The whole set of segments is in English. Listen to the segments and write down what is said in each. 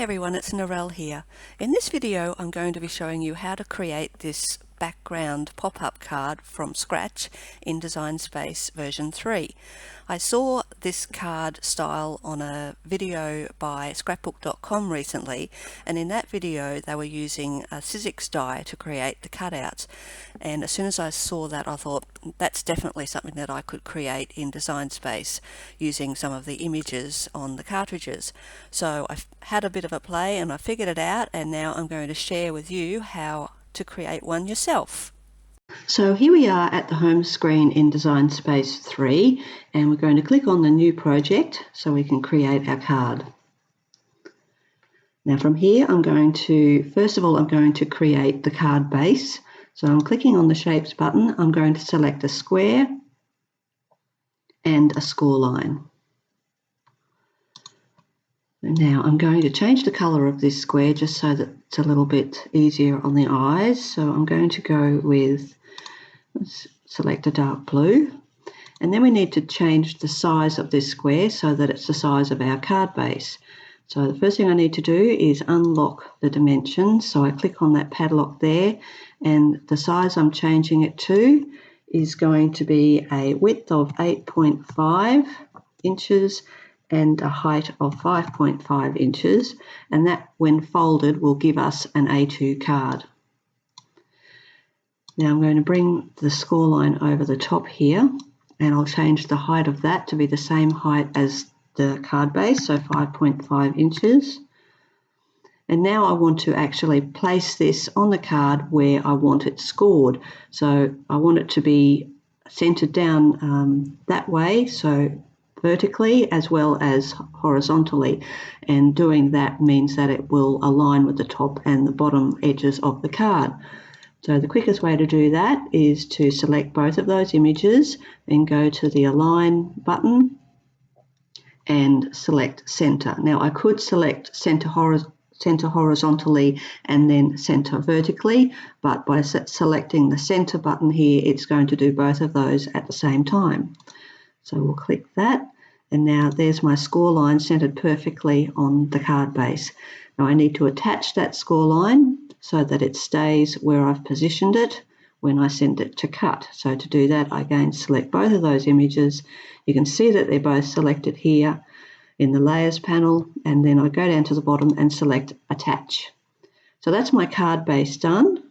everyone, it's Narelle here. In this video I'm going to be showing you how to create this background pop-up card from scratch in Design Space version 3. I saw this card style on a video by scrapbook.com recently, and in that video they were using a Sizzix die to create the cutouts, and as soon as I saw that I thought that's definitely something that I could create in Design Space using some of the images on the cartridges. So I've had a bit of a play and I figured it out, and now I'm going to share with you how to create one yourself. So here we are at the home screen in Design Space 3, and we're going to click on the new project so we can create our card. Now from here I'm going to create the card base. So I'm clicking on the Shapes button. I'm going to select a square and a score line. Now I'm going to change the colour of this square just so that it's a little bit easier on the eyes. So I'm going to go with, let's select a dark blue, and then we need to change the size of this square so that it's the size of our card base. So the first thing I need to do is unlock the dimensions. So I click on that padlock there, and the size I'm changing it to is going to be a width of 8.5 inches and a height of 5.5 inches, and that when folded will give us an A2 card. Now I'm going to bring the score line over the top here, and I'll change the height of that to be the same height as the card base, so 5.5 inches. And now I want to actually place this on the card where I want it scored. So I want it to be centered down that way, so vertically as well as horizontally, and doing that means that it will align with the top and the bottom edges of the card. So the quickest way to do that is to select both of those images, then go to the Align button and select Center. Now I could select Center horizontally and then Center vertically, but by selecting the Center button here, it's going to do both of those at the same time. So we'll click that, and now there's my score line centered perfectly on the card base. Now I need to attach that score line so that it stays where I've positioned it when I send it to cut. So to do that, I again select both of those images. You can see that they're both selected here in the Layers panel, and then I go down to the bottom and select Attach. So that's my card base done.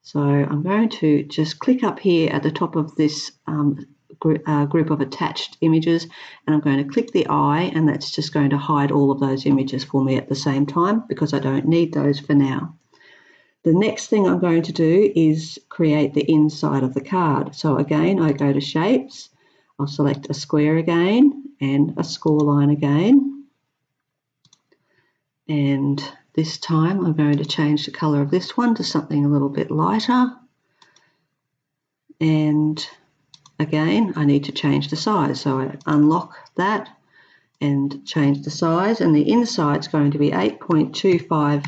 So I'm going to just click up here at the top of this group of attached images, and I'm going to click the eye, and that's just going to hide all of those images for me at the same time because I don't need those for now. The next thing I'm going to do is create the inside of the card. So again, I go to Shapes, I'll select a square again and a score line again, and this time I'm going to change the colour of this one to something a little bit lighter, and again I need to change the size, so I unlock that and change the size, and the inside is going to be 8.25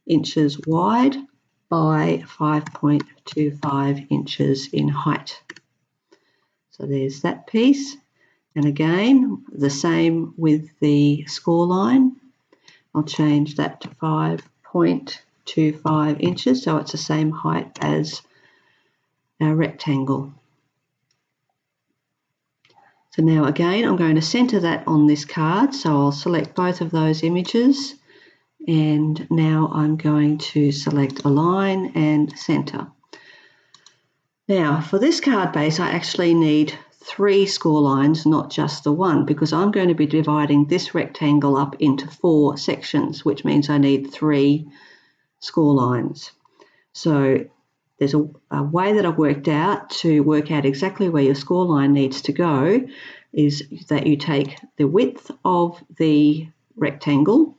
inches wide by 5.25 inches in height. So there's that piece, and again the same with the score line. I'll change that to 5.25 inches so it's the same height as our rectangle. So now again I'm going to center that on this card, so I'll select both of those images, and now I'm going to select Align and Center. Now for this card base I actually need 3 score lines, not just the one, because I'm going to be dividing this rectangle up into 4 sections, which means I need 3 score lines. So there's a way that I've worked out to work out exactly where your score line needs to go, is that you take the width of the rectangle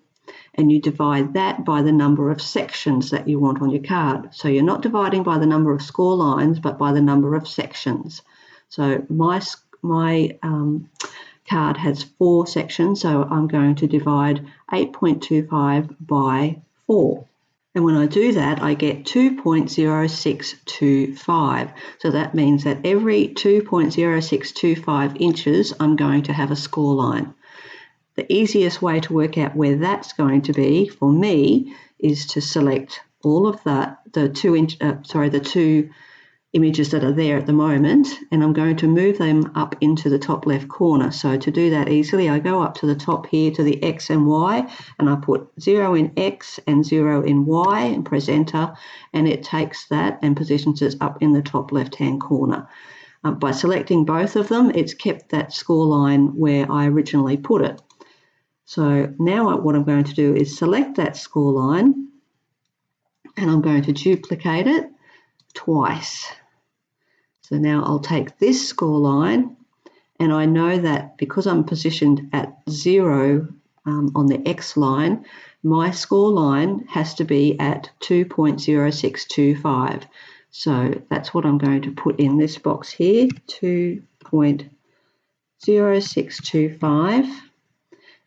and you divide that by the number of sections that you want on your card. So you're not dividing by the number of score lines, but by the number of sections. So my card has 4 sections, so I'm going to divide 8.25 by 4. And when I do that, I get 2.0625. So that means that every 2.0625 inches, I'm going to have a score line. the easiest way to work out where that's going to be for me is to select all of that, the two images that are there at the moment, and I'm going to move them up into the top left corner. So to do that easily, I go up to the top here to the X and Y, and I put 0 in X and 0 in Y and press enter, and it takes that and positions it up in the top left hand corner. By selecting both of them, it's kept that score line where I originally put it. So now what I'm going to do is select that score line, and I'm going to duplicate it twice. So now I'll take this score line, and I know that because I'm positioned at 0 on the X line, my score line has to be at 2.0625. So that's what I'm going to put in this box here, 2.0625.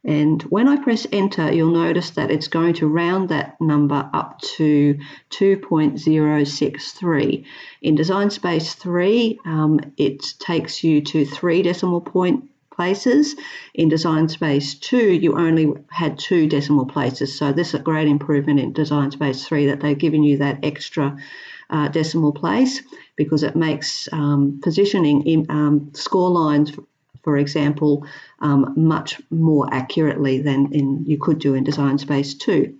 And when I press enter, you'll notice that it's going to round that number up to 2.063. In Design Space 3, it takes you to 3 decimal point places. In Design Space 2, you only had 2 decimal places. So this is a great improvement in Design Space 3 that they've given you that extra decimal place, because it makes positioning in score lines, for example, much more accurately than you could do in Design Space 2.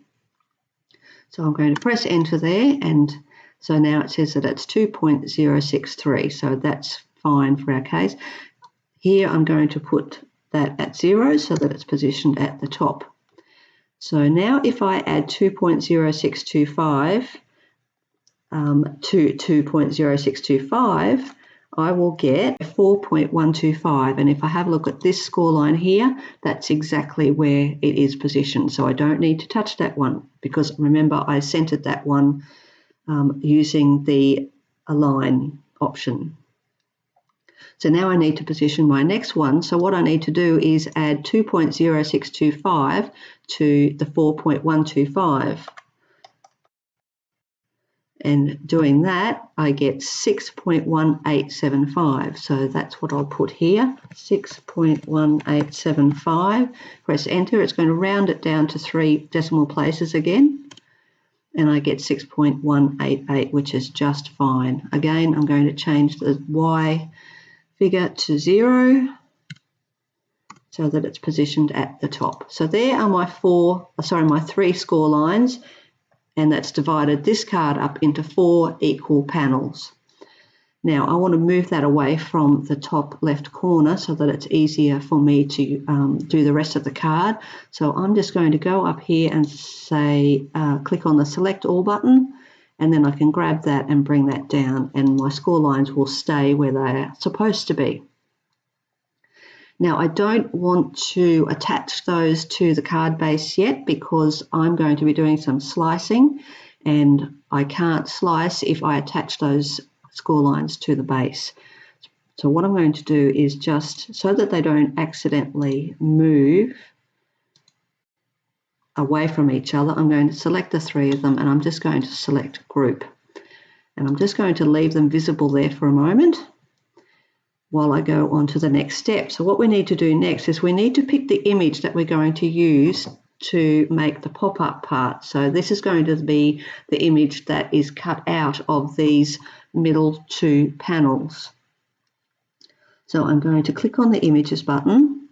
So I'm going to press enter there, and so now it says that it's 2.063, so that's fine for our case. Here I'm going to put that at 0 so that it's positioned at the top. So now if I add 2.0625 to 2.0625, I will get 4.125, and if I have a look at this score line here, that's exactly where it is positioned. So I don't need to touch that one, because remember I centered that one using the align option. So now I need to position my next one. So what I need to do is add 2.0625 to the 4.125. And doing that, I get 6.1875. So that's what I'll put here, 6.1875. Press enter. It's going to round it down to 3 decimal places again. And I get 6.188, which is just fine. Again, I'm going to change the Y figure to 0 so that it's positioned at the top. So there are my 3 score lines. And that's divided this card up into 4 equal panels. Now I want to move that away from the top left corner so that it's easier for me to do the rest of the card. So I'm just going to go up here and say, click on the Select All button, and then I can grab that and bring that down, and my score lines will stay where they're supposed to be. Now I don't want to attach those to the card base yet, because I'm going to be doing some slicing, and I can't slice if I attach those score lines to the base. So what I'm going to do is, just so that they don't accidentally move away from each other, I'm going to select the 3 of them, and I'm just going to select Group. And I'm just going to leave them visible there for a moment while I go on to the next step. So what we need to do next is we need to pick the image that we're going to use to make the pop-up part. So this is going to be the image that is cut out of these middle 2 panels. So I'm going to click on the Images button,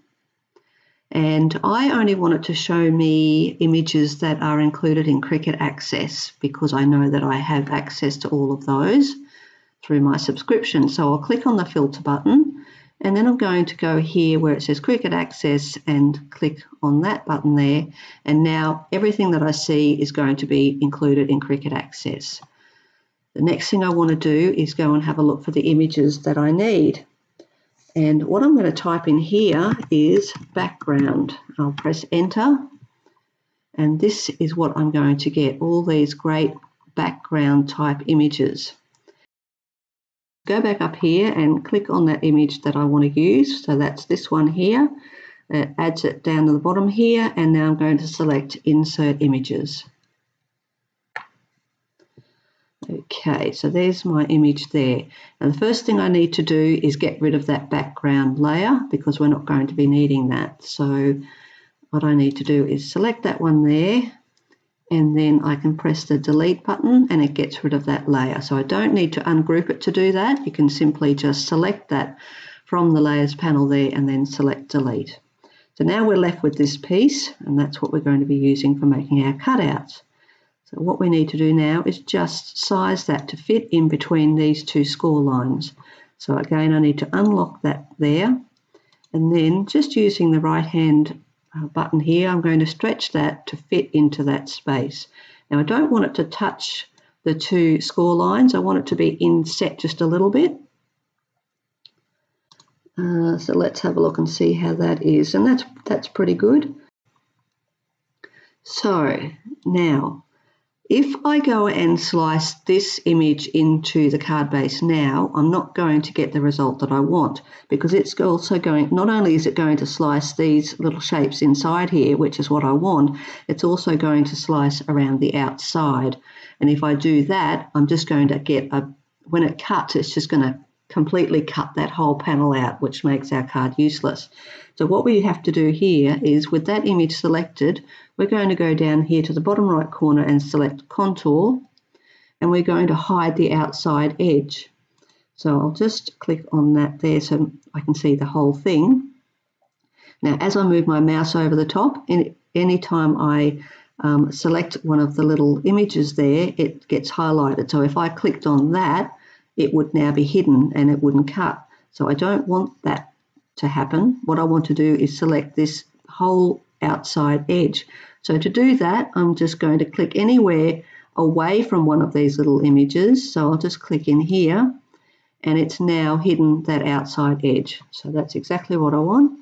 and I only want it to show me images that are included in Cricut Access, because I know that I have access to all of those through my subscription. So I'll click on the filter button, and then I'm going to go here where it says Cricut Access and click on that button there, and now everything that I see is going to be included in Cricut Access. The next thing I want to do is go and have a look for the images that I need, and what I'm going to type in here is background. I'll press enter, and this is what I'm going to get, all these great background type images. Go back up here and click on that image that I want to use. So that's this one here. It adds it down to the bottom here, and now I'm going to select Insert Images. Okay, so there's my image there. And the first thing I need to do is get rid of that background layer, because we're not going to be needing that. So what I need to do is select that one there, and then I can press the delete button and it gets rid of that layer. So I don't need to ungroup it to do that. You can simply just select that from the layers panel there and then select delete. So now we're left with this piece, and that's what we're going to be using for making our cutouts. So what we need to do now is just size that to fit in between these two score lines. So again, I need to unlock that there, and then just using the right hand button here, I'm going to stretch that to fit into that space. Now I don't want it to touch the two score lines. I want it to be inset just a little bit. So let's have a look and see how that is, and that's pretty good. So now, if I go and slice this image into the card base now, I'm not going to get the result that I want, because it's also going, not only is it going to slice these little shapes inside here, which is what I want, it's also going to slice around the outside. And if I do that, I'm just going to get when it cuts, it's just going to completely cut that whole panel out, which makes our card useless. So what we have to do here is, with that image selected, we're going to go down here to the bottom right corner and select contour, and we're going to hide the outside edge. So I'll just click on that there so I can see the whole thing. Now as I move my mouse over the top, any time I select one of the little images there, it gets highlighted. So if I clicked on that, it would now be hidden and it wouldn't cut. So I don't want that to happen. What I want to do is select this whole outside edge. So to do that, I'm just going to click anywhere away from one of these little images. So I'll just click in here, and it's now hidden that outside edge. So that's exactly what I want.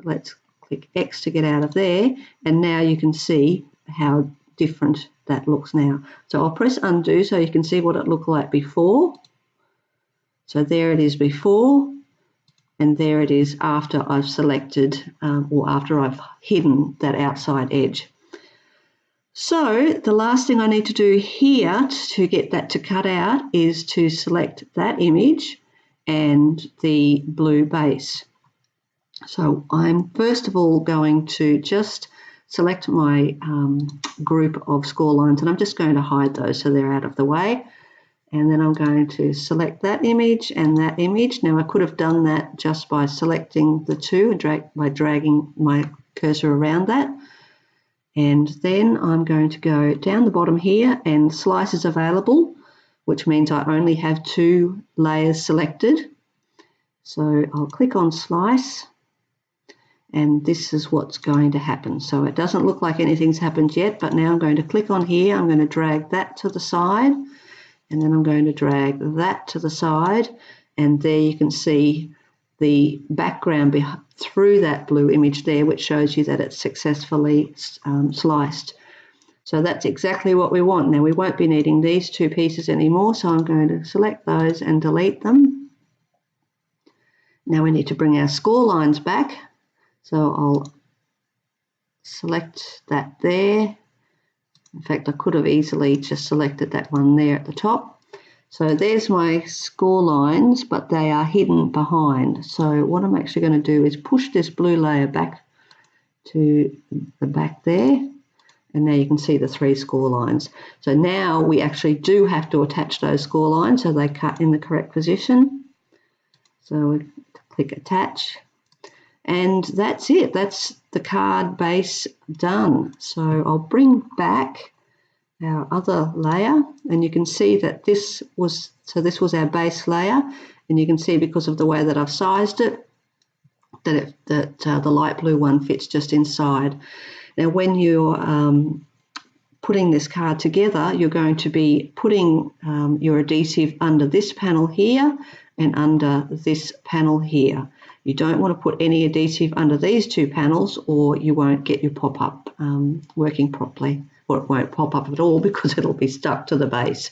Let's click X to get out of there, and now you can see how different that looks now. So I'll press undo so you can see what it looked like before. So there it is before, and there it is after I've selected or after I've hidden that outside edge. So the last thing I need to do here to get that to cut out is to select that image and the blue base. So I'm first of all going to just select my group of score lines, and I'm just going to hide those so they're out of the way. And then I'm going to select that image and that image. Now I could have done that just by selecting the two and by dragging my cursor around that. And then I'm going to go down the bottom here, and slice is available, which means I only have two layers selected. So I'll click on slice, and this is what's going to happen. So it doesn't look like anything's happened yet, but now I'm going to click on here. I'm going to drag that to the side, and then I'm going to drag that to the side, and there you can see the background through that blue image there, which shows you that it's successfully sliced. So that's exactly what we want. Now we won't be needing these two pieces anymore, so I'm going to select those and delete them. Now we need to bring our score lines back, so I'll select that there. In fact, I could have easily just selected that one there at the top. So there's my score lines, but they are hidden behind. So what I'm actually going to do is push this blue layer back to the back there, and now you can see the three score lines. So now we actually do have to attach those score lines so they cut in the correct position. So we click attach, and that's it. That's the card base done. So I'll bring back our other layer, and you can see that this was our base layer, and you can see because of the way that I've sized it that the light blue one fits just inside. Now when you're putting this card together, you're going to be putting your adhesive under this panel here and under this panel here. You don't want to put any adhesive under these two panels, or you won't get your pop-up working properly, or it won't pop up at all because it'll be stuck to the base.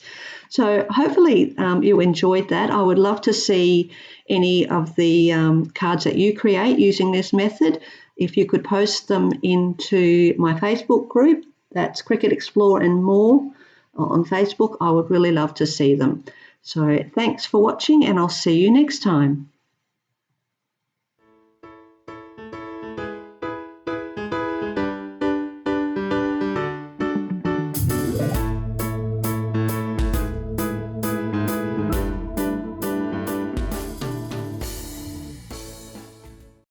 So hopefully you enjoyed that. I would love to see any of the cards that you create using this method. If you could post them into my Facebook group, that's Cricut Explore and More on Facebook, I would really love to see them. So thanks for watching, and I'll see you next time.